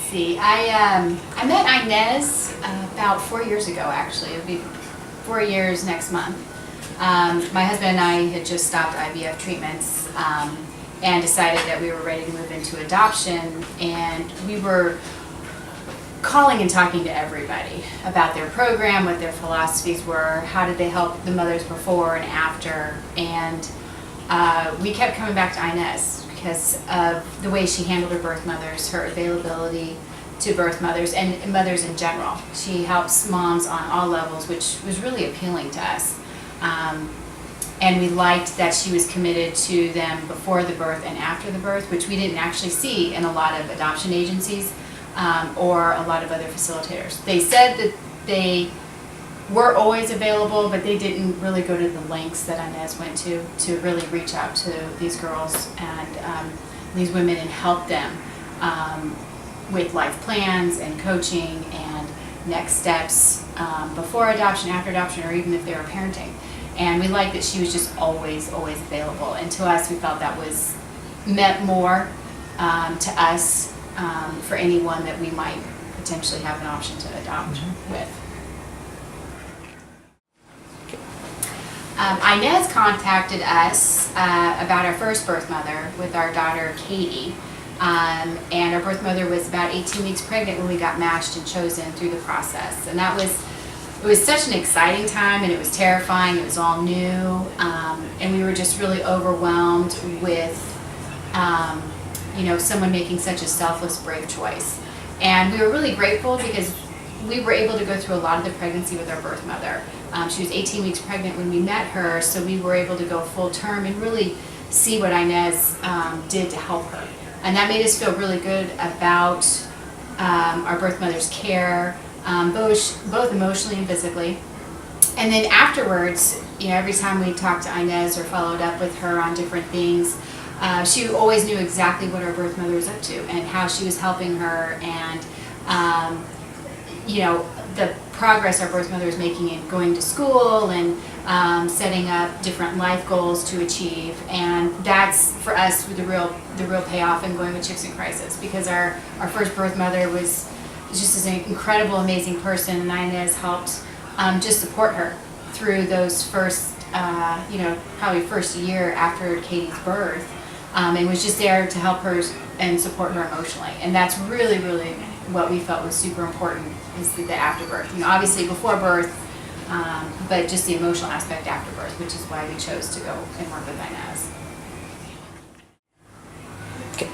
See, I met Inez about 4 years ago, actually. It'll be 4 years next month. My husband and I had just stopped IVF treatments and decided that we were ready to move into adoption, and we were calling and talking to everybody about their program, what their philosophies were, how did they help the mothers before and after, and we kept coming back to Inez because of the way she handled her birth mothers, her availability to birth mothers and mothers in general. She helps moms on all levels, which was really appealing to us. And we liked that she was committed to them before the birth and after the birth, which we didn't actually see in a lot of adoption agencies or a lot of other facilitators. They said that they were always available, but they didn't really go to the lengths that Inez went to really reach out to these girls and these women and help them with life plans and coaching and next steps before adoption, after adoption, or even if they were parenting. And we liked that she was just always available. And to us, we felt that meant more to us for anyone that we might potentially have an option to adopt with. Inez contacted us about our first birth mother with our daughter Katie, and our birth mother was about 18 weeks pregnant when we got matched and chosen through the process. And it was such an exciting time, and it was terrifying. It was all new, and we were just really overwhelmed with someone making such a selfless, brave choice. And we were really grateful because we were able to go through a lot of the pregnancy with our birth mother. She was 18 weeks pregnant when we met her, so we were able to go full term and really see what Inez did to help her. And that made us feel really good about our birth mother's care, both emotionally and physically. And then afterwards, every time we talked to Inez or followed up with her on different things, she always knew exactly what our birth mother was up to and how she was helping her, and the progress our birth mother was making in going to school and setting up different life goals to achieve. And that's for us the real payoff in going with Chicks in Crisis, because our first birth mother was just an incredible, amazing person, and Inez helped just support her through those first, probably first year after Katie's birth, and was just there to help her and support her emotionally. And that's really what we felt was super important, is the afterbirth. Obviously before birth, but just the emotional aspect after birth, which is why we chose to go and work with Inez. Okay.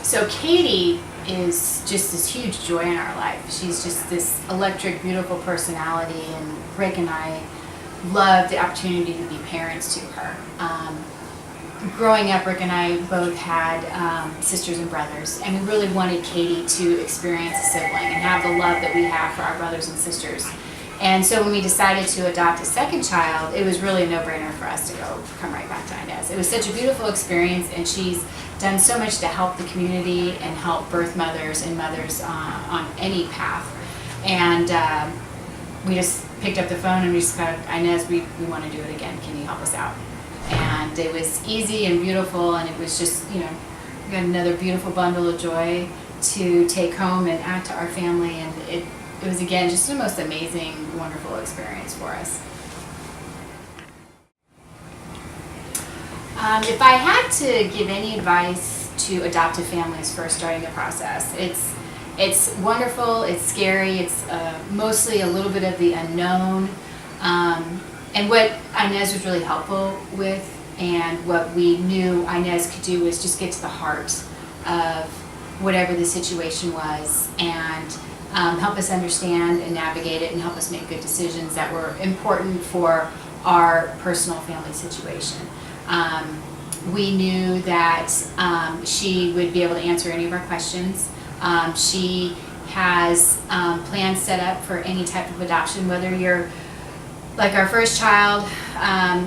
So Katie is just this huge joy in our life. She's just this electric, beautiful personality, and Rick and I love the opportunity to be parents to her. Growing up, Rick and I both had sisters and brothers, and we really wanted Katie to experience a sibling and have the love that we have for our brothers and sisters. And so when we decided to adopt a second child, it was really a no-brainer for us to come right back to Inez. It was such a beautiful experience, and she's done so much to help the community and help birth mothers and mothers on any path. And we just picked up the phone and we just got, Inez, we want to do it again. Can you help us out? And it was easy and beautiful, and it was just, we got another beautiful bundle of joy to take home and add to our family, and it was, again, just the most amazing, wonderful experience for us. If I had to give any advice to adoptive families first starting the process, it's wonderful, it's scary, it's mostly a little bit of the unknown. And what Inez was really helpful with, and what we knew Inez could do, was just get to the heart of whatever the situation was, and help us understand and navigate it, and help us make good decisions that were important for our personal family situation. We knew that she would be able to answer any of our questions. She has plans set up for any type of adoption, whether you're like our first child,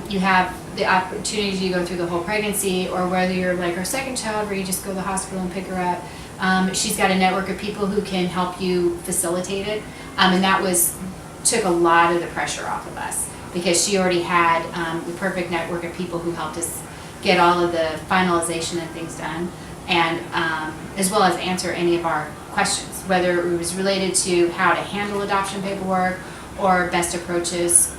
you have the opportunity to go through the whole pregnancy, or whether you're like our second child, where you just go to the hospital and pick her up. She's got a network of people who can help you facilitate it, and that took a lot of the pressure off of us, because she already had the perfect network of people who helped us get all of the finalization and things done. and as well as answer any of our questions, whether it was related to how to handle adoption paperwork or best approaches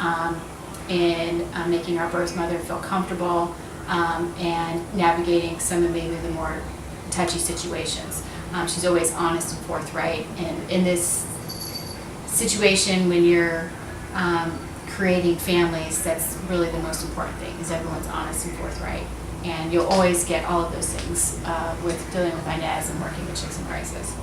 in making our birth mother feel comfortable and navigating some of maybe the more touchy situations. She's always honest and forthright, and in this situation when you're creating families, that's really the most important thing, is everyone's honest and forthright. And you'll always get all of those things with dealing with Inez and working with Chicks in Crisis.